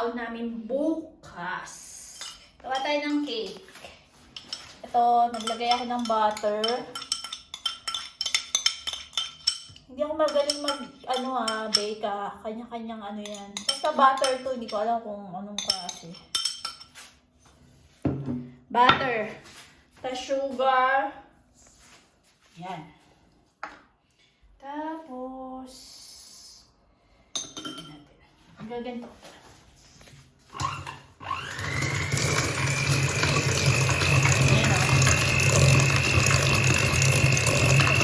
baon namin bukas. Gawa tayo ng cake. Ito, naglagay ako ng butter. Hindi ako magaling bake Kanya-kanyang yan. Basta butter to, hindi ko alam kung anong klase. Butter. Tapos sugar. Yan. Tapos, ang gaganto.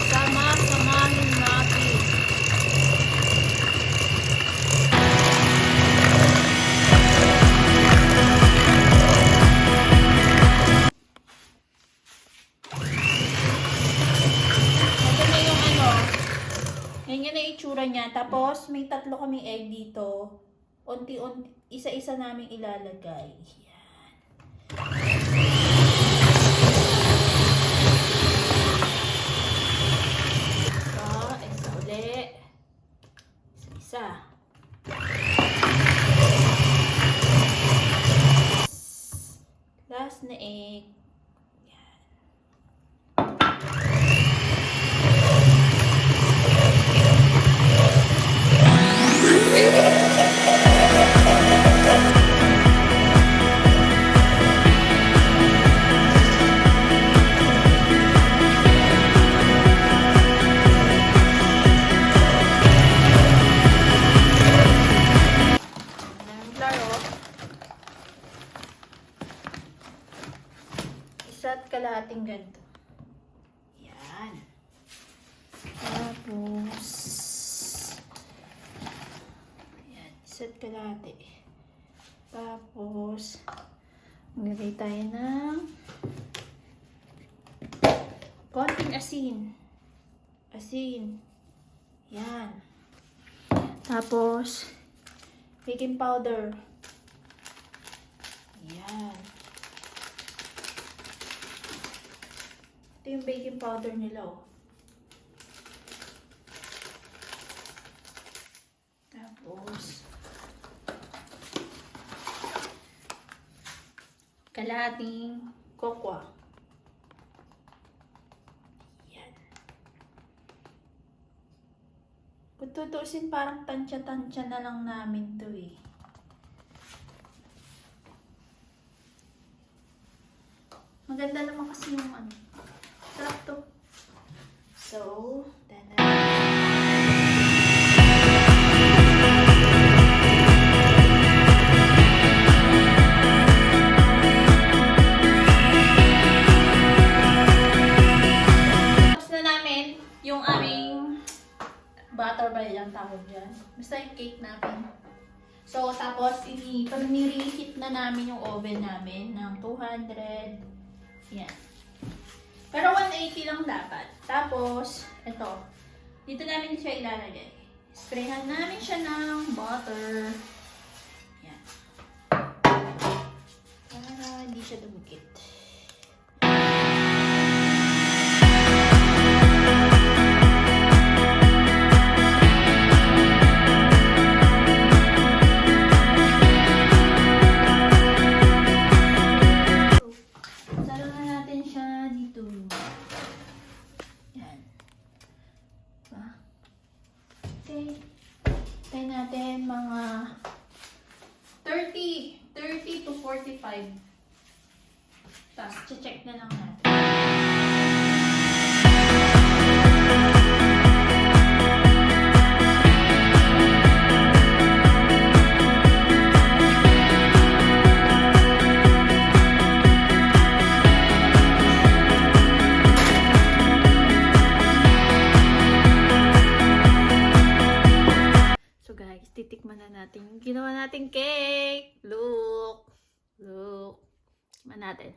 Samahin natin. Ganyan na itsura niya. Tapos, may 3 kaming egg dito. Unti-unti, isa-isa namin ilalagay. Yan. Isa uli. Isa-isa. Last na egg. Isa't kalahating ganito. Yan. Tapos, yan. Isa't kalahati. Tapos, maglagay tayo ng konting asin. Asin. Yan. Tapos, baking powder. Yan. Ito yung baking powder nila, oh. Tapos, kalahating cocoa. Yan. Kung tutusin, parang tansya-tansya na lang namin to eh. Maganda naman kasi yung sarap to. So, tapos na namin yung aming butter ba yung tawag dyan. Basta yung cake namin. So, tapos, pag-reheat na namin yung oven namin ng 200. Yan. Pero 180 lang dapat. Tapos, ito. Dito namin siya ilalagay. Sprayhan namin siya ng butter. Yan. Para hindi siya dumikit. Okay. Tayo natin mga 30 to 45. Tapos, check na lang natin. Titikman na natin yung ginawa nating cake. Look. Tikman natin.